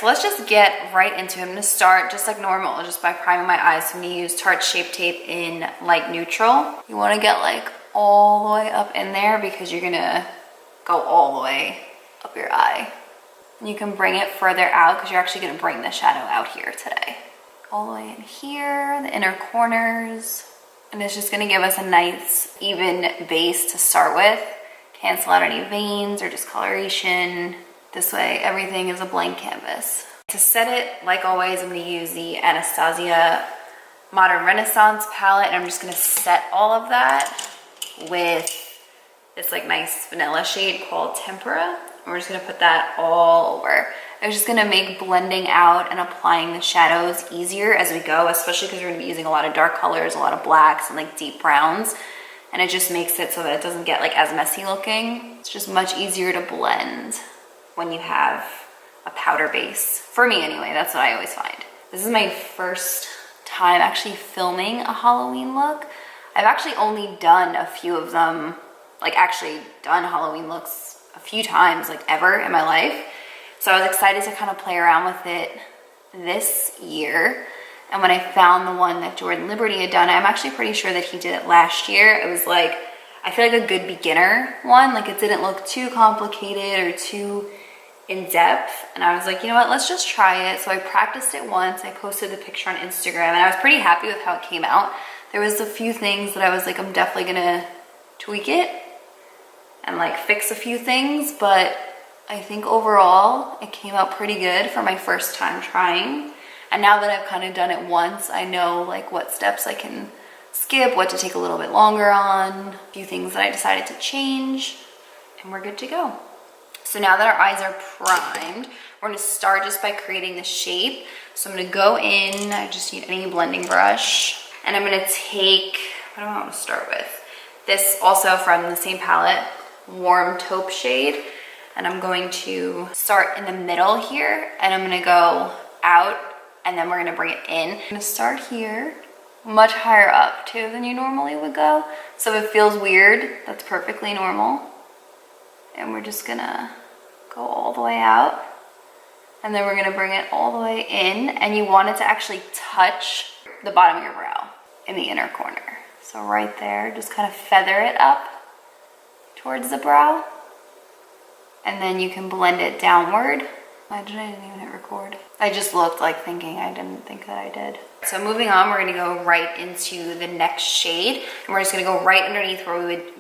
so let's just get right into it. I'm gonna start just like normal, just by priming my eyes. So I'm gonna use Tarte Shape Tape in light neutral. You wanna get like all the way up in there because you're gonna go all the way up your eye. And you can bring it further out because you're actually gonna bring the shadow out here today. All the way in here, the inner corners. And it's just gonna give us a nice even base to start with. Cancel out any veins or discoloration. This way, everything is a blank canvas. To set it, like always, I'm gonna use the Anastasia Modern Renaissance palette, and I'm just gonna set all of that with this like nice vanilla shade called Tempera. And we're just gonna put that all over. I'm just gonna make blending out and applying the shadows easier as we go, especially because we're gonna be using a lot of dark colors, a lot of blacks and like deep browns. And it just makes it so that it doesn't get like as messy looking. It's just much easier to blend when you have a powder base. For me anyway, that's what I always find. This is my first time actually filming a Halloween look. I've actually only done a few of them, like actually done Halloween looks a few times, like ever in my life. So I was excited to kind of play around with it this year. And when I found the one that Jordan Liberty had done, I'm actually pretty sure that he did it last year. It was like, I feel like a good beginner one. Like it didn't look too complicated or too in depth. And I was like, you know what, let's just try it. So I practiced it once. I posted the picture on Instagram and I was pretty happy with how it came out. There was a few things that I was like, I'm definitely gonna tweak it and like fix a few things, but I think overall it came out pretty good for my first time trying. And now that I've kind of done it once, I know like what steps I can skip, what to take a little bit longer on, a few things that I decided to change, and we're good to go. So now that our eyes are primed, we're gonna start just by creating the shape. So I'm gonna go in, I just need any blending brush, and I'm gonna take, what do I want to start with? This also from the same palette, Warm Taupe shade. And I'm going to start in the middle here, and I'm gonna go out, and then we're gonna bring it in. I'm gonna start here, much higher up too than you normally would go. So if it feels weird, that's perfectly normal. And we're just gonna go all the way out, and then we're gonna bring it all the way in, and you want it to actually touch the bottom of your brow in the inner corner. So right there, just kind of feather it up towards the brow, and then you can blend it downward. Imagine I didn't even hit record. I just looked like thinking I didn't think that I did. So moving on, we're gonna go right into the next shade, and we're just gonna go right underneath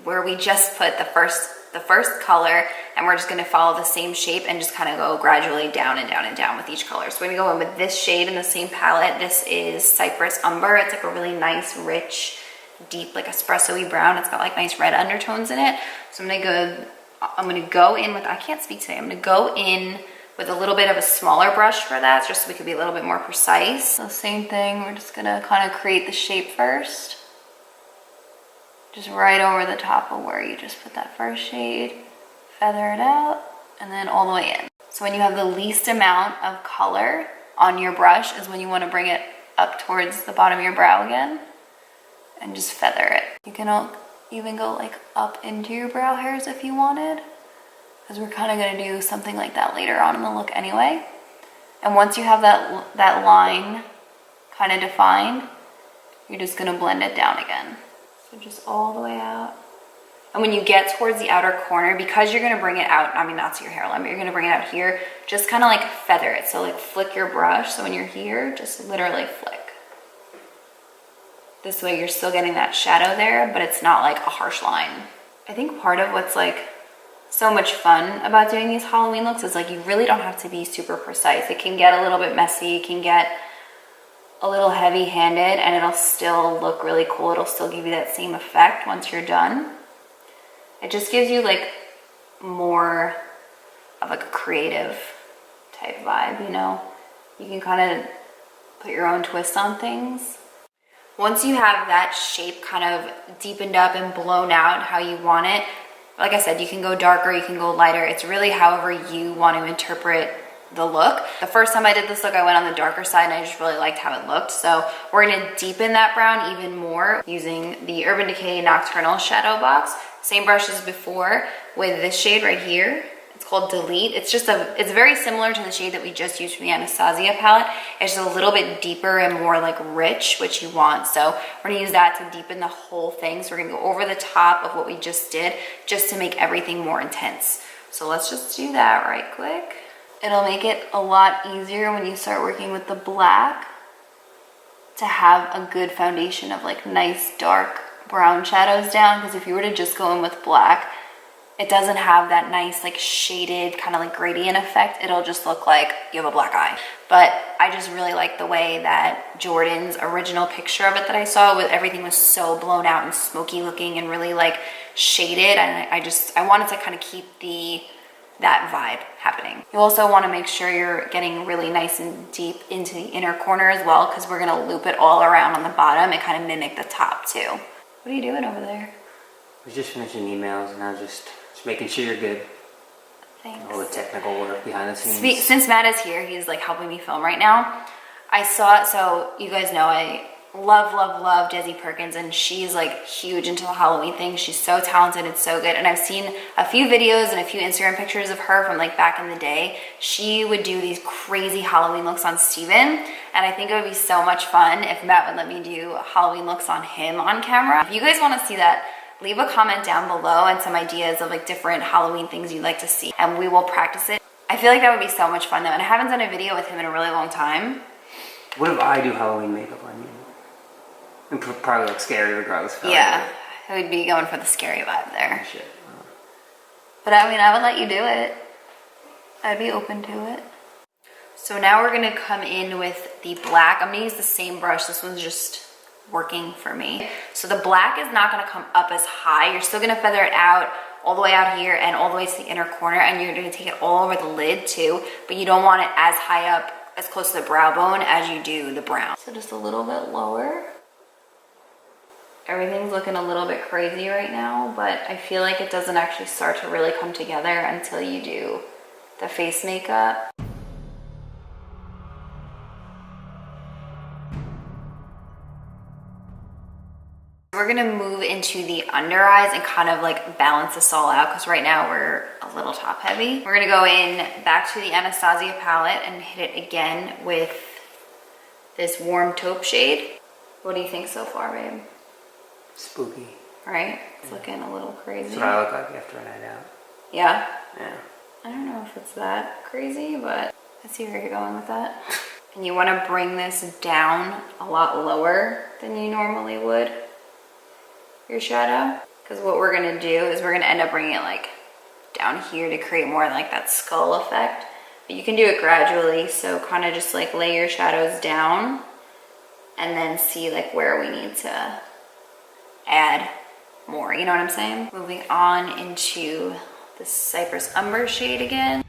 where we just put the first color, and we're just gonna follow the same shape and just kind of go gradually down and down and down with each color. So we're gonna go in with this shade in the same palette. This is Cypress Umber. It's like a really nice, rich, deep, like espresso-y brown. It's got like nice red undertones in it. So I'm gonna go in with, I can't speak today, I'm gonna go in with a little bit of a smaller brush for that, just so we could be a little bit more precise. So same thing, we're just gonna kind of create the shape first. Just right over the top of where you just put that first shade, feather it out, and then all the way in. So when you have the least amount of color on your brush is when you want to bring it up towards the bottom of your brow again, and just feather it. You can even go like up into your brow hairs if you wanted, because we're kind of going to do something like that later on in the look anyway. And once you have that line kind of defined, you're just going to blend it down again. So just all the way out. And when you get towards the outer corner, because you're gonna bring it out, I mean, not to your hairline, but you're gonna bring it out here, just kind of like feather it. So like flick your brush. So when you're here, just literally flick. This way you're still getting that shadow there, but it's not like a harsh line. I think part of what's like so much fun about doing these Halloween looks is like you really don't have to be super precise. It can get a little bit messy, it can get a little heavy-handed, and it'll still look really cool. It'll still give you that same effect once you're done. It just gives you like more of like a creative type vibe, you know? You can kind of put your own twist on things. Once you have that shape kind of deepened up and blown out how you want it, like I said, you can go darker, you can go lighter. It's really however you want to interpret the look. The first time I did this look, I went on the darker side and I just really liked how it looked. So we're gonna deepen that brown even more using the Urban Decay Nocturnal Shadow Box. Same brush as before with this shade right here. It's called Delete. It's very similar to the shade that we just used from the Anastasia palette. It's just a little bit deeper and more like rich, which you want. So we're gonna use that to deepen the whole thing. So we're gonna go over the top of what we just did, just to make everything more intense. So let's just do that right quick. It'll make it a lot easier when you start working with the black to have a good foundation of like nice dark brown shadows down, because if you were to just go in with black, it doesn't have that nice like shaded kind of like gradient effect. It'll just look like you have a black eye. But I just really like the way that Jordan's original picture of it that I saw, with everything was so blown out and smoky looking and really like shaded, and I wanted to kind of keep that vibe happening. You also want to make sure you're getting really nice and deep into the inner corner as well, because we're going to loop it all around on the bottom and kind of mimic the top too. What are you doing over there? I was just finishing emails, and I was just making sure you're good. Thanks. All the technical work behind the scenes. Since Matt is here, he's like helping me film right now. I saw it, so you guys know I love Desi Perkins, and she's like huge into the Halloween thing. She's so talented and so good, and I've seen a few videos and a few Instagram pictures of her from like back in the day. She would do these crazy Halloween looks on Steven, and I think it would be so much fun if Matt would let me do Halloween looks on him on camera. If you guys want to see that, leave a comment down below and some ideas of like different Halloween things you'd like to see, and we will practice it. I feel like that would be so much fun though, and I haven't done a video with him in a really long time. What if I do Halloween makeup on you? And probably look scary regardless. Yeah, I would be going for the scary vibe there. Shit. But I mean, I would let you do it. I'd be open to it. So now we're gonna come in with the black. I'm gonna use the same brush. This one's just working for me. So the black is not gonna come up as high. You're still gonna feather it out all the way out here and all the way to the inner corner, and you're gonna take it all over the lid too, but you don't want it as high up, as close to the brow bone as you do the brown. So just a little bit lower. Everything's looking a little bit crazy right now, but I feel like it doesn't actually start to really come together until you do the face makeup. We're gonna move into the under eyes and kind of like balance this all out, because right now we're a little top heavy. We're gonna go in back to the Anastasia palette and hit it again with this warm taupe shade. What do you think so far, babe? Spooky. Right? It's looking a little crazy. That's what I look like after a night out. Yeah? Yeah. I don't know if it's that crazy, but I see where you're going with that. And you want to bring this down a lot lower than you normally would, your shadow. Because what we're going to do is we're going to end up bringing it like down here to create more like that skull effect. But you can do it gradually, so kind of just like lay your shadows down and then see like where we need to add more, you know what I'm saying? Moving on into the Cypress Umber shade again.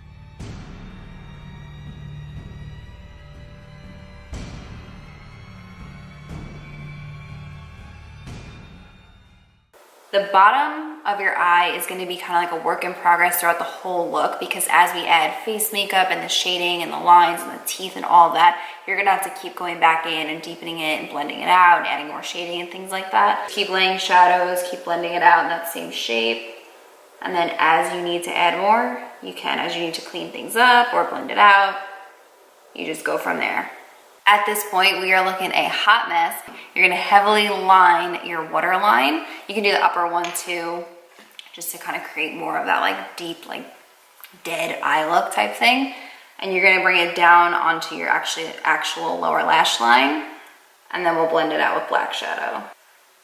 The bottom of your eye is going to be kind of like a work in progress throughout the whole look, because as we add face makeup and the shading and the lines and the teeth and all that, you're going to have to keep going back in and deepening it and blending it out and adding more shading and things like that. Keep laying shadows, keep blending it out in that same shape. And then as you need to add more, you can. As you need to clean things up or blend it out, you just go from there. At this point, we are looking a hot mess. You're gonna heavily line your waterline. You can do the upper one too, just to kind of create more of that like deep, like dead eye look type thing. And you're gonna bring it down onto your actual lower lash line, and then we'll blend it out with black shadow.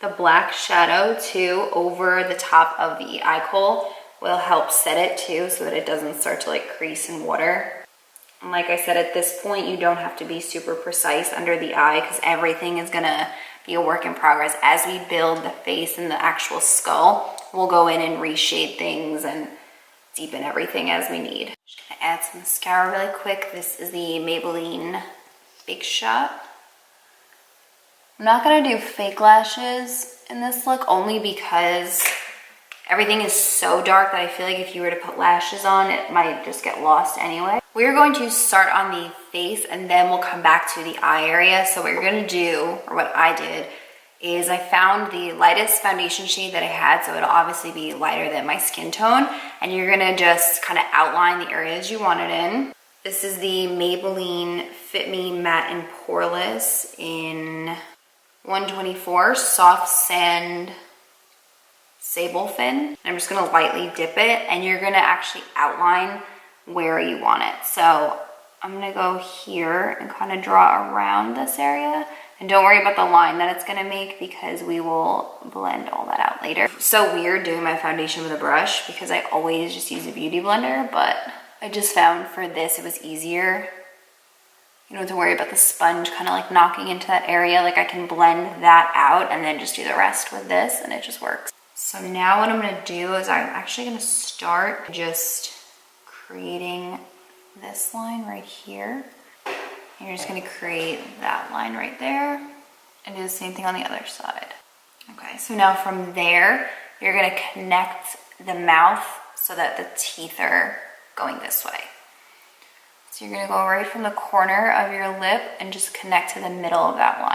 The black shadow too over the top of the eye kohl will help set it too, so that it doesn't start to like crease in water. And like I said, at this point, you don't have to be super precise under the eye, because everything is gonna be a work in progress. As we build the face and the actual skull, we'll go in and reshade things and deepen everything as we need. Just gonna add some mascara really quick. This is the Maybelline Big Shot. I'm not gonna do fake lashes in this look, only because everything is so dark that I feel like if you were to put lashes on, it might just get lost anyway. We're going to start on the face, and then we'll come back to the eye area. So what you're gonna do, or what I did, is I found the lightest foundation shade that I had, so it'll obviously be lighter than my skin tone, and you're gonna just kind of outline the areas you want it in. This is the Maybelline Fit Me Matte and Poreless in 124 Soft Sand Sable Fin. I'm just gonna lightly dip it, and you're gonna actually outline where you want it. So I'm gonna go here and kind of draw around this area. And don't worry about the line that it's gonna make because we will blend all that out later. So weird doing my foundation with a brush because I always just use a beauty blender, but I just found for this it was easier. You don't have to worry about the sponge kind of like knocking into that area. Like I can blend that out and then just do the rest with this and it just works. So now what I'm gonna do is I'm actually gonna start just creating this line right here. You're just gonna create that line right there and do the same thing on the other side. Okay, so now from there, you're gonna connect the mouth so that the teeth are going this way. So you're gonna go right from the corner of your lip and just connect to the middle of that line.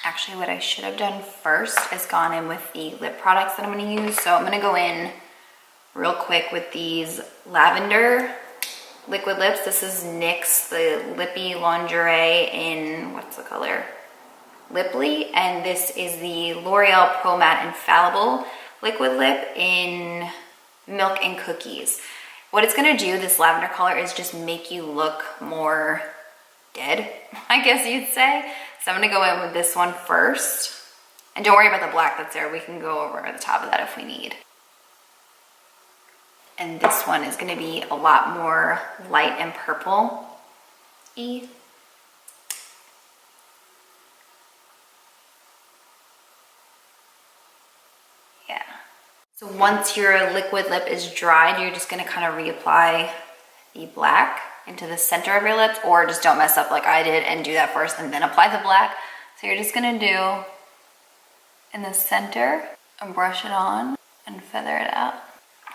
Actually, what I should have done first is gone in with the lip products that I'm gonna use. So I'm gonna go in real quick with these lavender liquid lips. This is NYX, the Lippy Lingerie in, what's the color? Liply. And this is the L'Oreal Pro Matte Infallible liquid lip in Milk and Cookies. What it's gonna do, this lavender color, is just make you look more dead, I guess you'd say. So I'm gonna go in with this one first. And don't worry about the black that's there. We can go over the top of that if we need. And this one is gonna be a lot more light and purple-y. Yeah. So once your liquid lip is dried, you're just gonna kind of reapply the black into the center of your lips, or just don't mess up like I did and do that first and then apply the black. So you're just gonna do in the center and brush it on and feather it out.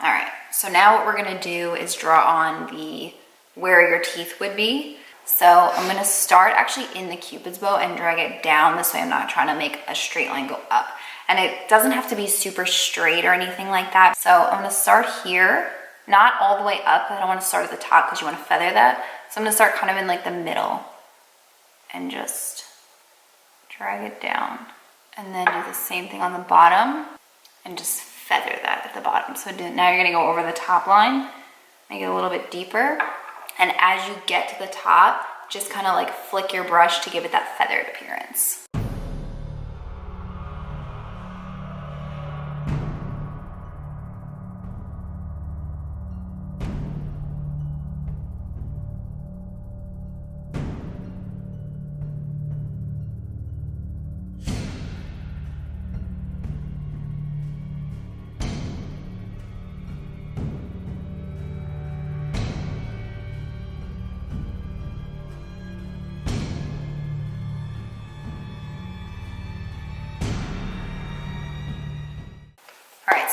All right, so now what we're gonna do is draw on where your teeth would be. So I'm gonna start actually in the Cupid's bow and drag it down. This way I'm not trying to make a straight line go up. And it doesn't have to be super straight or anything like that. So I'm gonna start here, not all the way up. I don't want to start at the top because you want to feather that. So I'm going to start kind of in like the middle and just drag it down. And then do the same thing on the bottom and just feather that at the bottom. So now you're going to go over the top line, make it a little bit deeper. And as you get to the top, just kind of like flick your brush to give it that feathered appearance.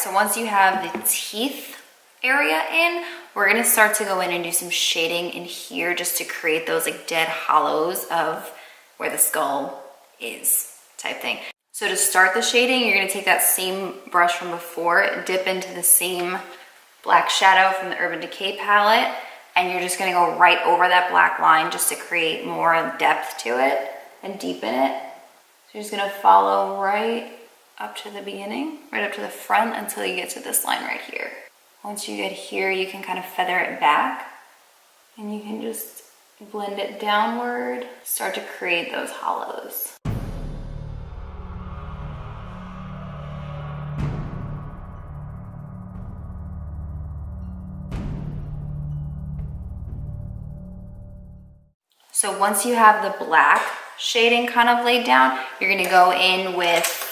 So once you have the teeth area in, we're gonna start to go in and do some shading in here just to create those like dead hollows of where the skull is type thing. So to start the shading, you're gonna take that same brush from before, dip into the same black shadow from the Urban Decay palette, and you're just gonna go right over that black line just to create more depth to it and deepen it. So you're just gonna follow right up to the beginning, right up to the front until you get to this line right here. Once you get here, you can kind of feather it back and you can just blend it downward, start to create those hollows. So once you have the black shading kind of laid down, you're gonna go in with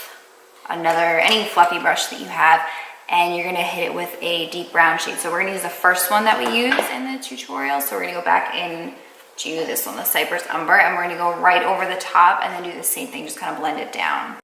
any fluffy brush that you have, and you're gonna hit it with a deep brown shade. So we're gonna use the first one that we use in the tutorial. So we're gonna go back in do this one, the Cypress Umber, and we're gonna go right over the top and then do the same thing, just kind of blend it down.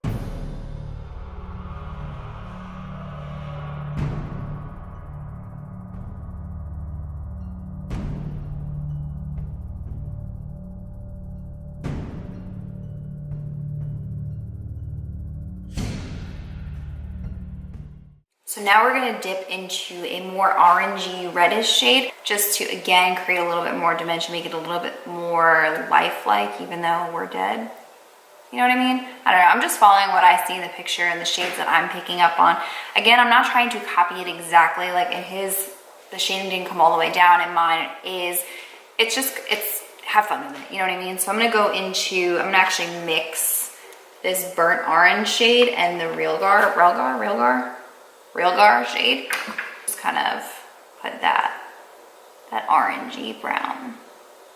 So now we're gonna dip into a more orangey reddish shade just to, again, create a little bit more dimension, make it a little bit more lifelike even though we're dead. You know what I mean? I don't know, I'm just following what I see in the picture and the shades that I'm picking up on. Again, I'm not trying to copy it exactly, like in his, the shading didn't come all the way down, and mine is, it's have fun with it, you know what I mean? So I'm gonna go into, I'm gonna actually mix this burnt orange shade and the Realgar shade. Just kind of put that orangey brown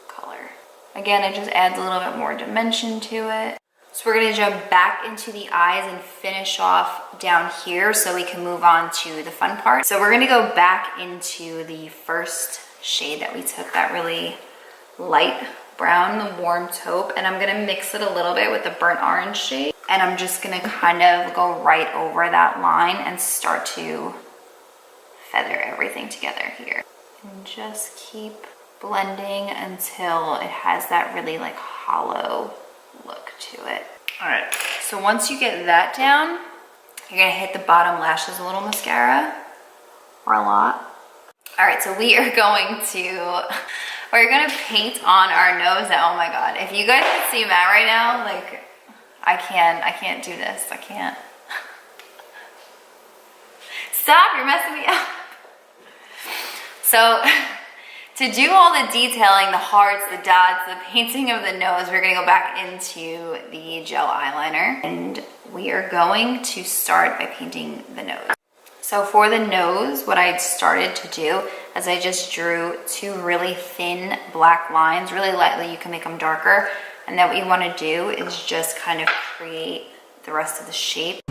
color. Again, it just adds a little bit more dimension to it. So we're gonna jump back into the eyes and finish off down here so we can move on to the fun part. So we're gonna go back into the first shade that we took, that really light brown, the warm taupe, and I'm gonna mix it a little bit with the burnt orange shade. And I'm just gonna kind of go right over that line and start to feather everything together here. And just keep blending until it has that really like hollow look to it. All right, so once you get that down, you're gonna hit the bottom lashes with a little mascara, or a lot. All right, so we are going to, we're gonna paint on our nose. Oh my God, if you guys can see Matt right now, like, I can't do this, I can't. Stop, you're messing me up. So, to do all the detailing, the hearts, the dots, the painting of the nose, we're gonna go back into the gel eyeliner, and we are going to start by painting the nose. So for the nose, what I started to do is I just drew two really thin black lines, really lightly, you can make them darker. And then what you wanna do is just kind of create the rest of the shape.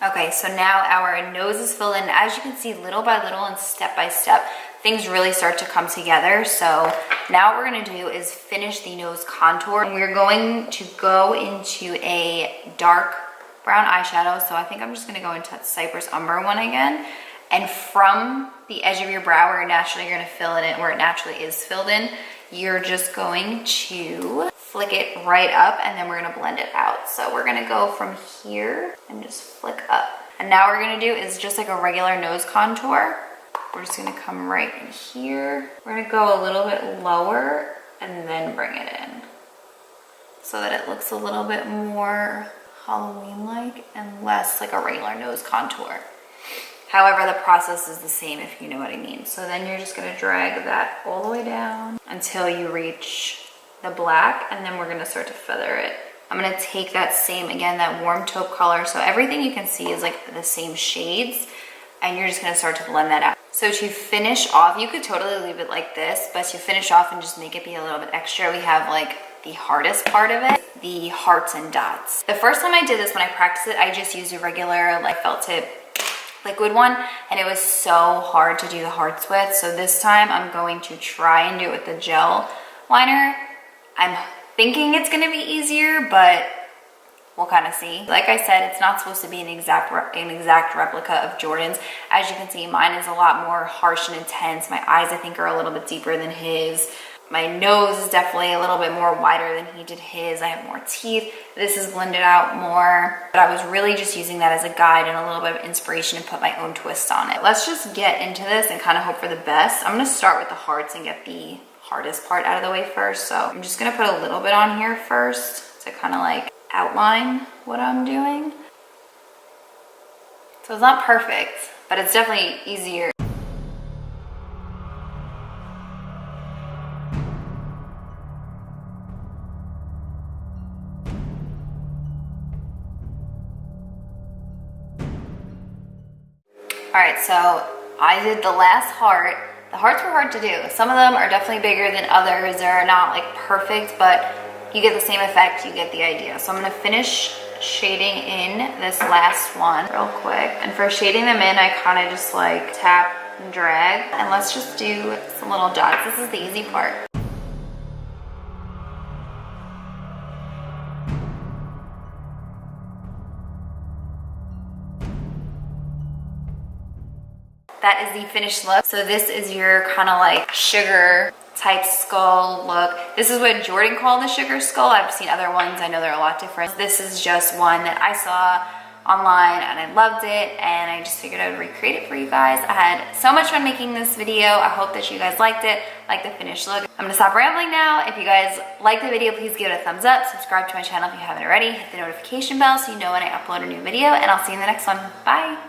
Okay, so now our nose is filled in. As you can see, little by little and step by step, things really start to come together. So now what we're gonna do is finish the nose contour. And we're going to go into a dark brown eyeshadow. So I think I'm just gonna go into that Cypress Umber one again. And from the edge of your brow where naturally you're gonna fill it in, where it naturally is filled in, you're just going to flick it right up, and then we're gonna blend it out. So we're gonna go from here and just flick up. And now what we're gonna do is just like a regular nose contour. We're just gonna come right in here. We're gonna go a little bit lower and then bring it in so that it looks a little bit more Halloween-like and less like a regular nose contour. However, the process is the same, if you know what I mean. So then you're just gonna drag that all the way down until you reach the black, and then we're gonna start to feather it. I'm gonna take that same, again, that warm taupe color. So everything you can see is like the same shades, and you're just gonna start to blend that out. So to finish off, you could totally leave it like this, but to finish off and just make it be a little bit extra, we have like the hardest part of it, the hearts and dots. The first time I did this, when I practiced it, I just used a regular like felt tip liquid one, and it was so hard to do the hearts with. So this time I'm going to try and do it with the gel liner. I'm thinking it's gonna be easier, but we'll kind of see. Like I said, it's not supposed to be an exact replica of Jordan's. As you can see, mine is a lot more harsh and intense. My eyes, I think, are a little bit deeper than his. My nose is definitely a little bit more wider than he did his. I have more teeth. This is blended out more. But I was really just using that as a guide and a little bit of inspiration to put my own twist on it. Let's just get into this and kind of hope for the best. I'm gonna start with the hearts and get the hardest part out of the way first. So I'm just gonna put a little bit on here first to kind of like outline what I'm doing. So it's not perfect, but it's definitely easier. All right, so I did the last heart. The hearts were hard to do. Some of them are definitely bigger than others. They're not like perfect, but you get the same effect, you get the idea. So I'm gonna finish shading in this last one real quick. And for shading them in, I kind of just like tap and drag. And let's just do some little dots. This is the easy part. That is the finished look. So this is your kind of like sugar type skull look. This is what Jordan called the sugar skull. I've seen other ones. I know they're a lot different. This is just one that I saw online and I loved it, and I just figured I would recreate it for you guys. I had so much fun making this video. I hope that you guys liked it, like the finished look. I'm gonna stop rambling now. If you guys like the video, please give it a thumbs up. Subscribe to my channel if you haven't already. Hit the notification bell so you know when I upload a new video, and I'll see you in the next one. Bye.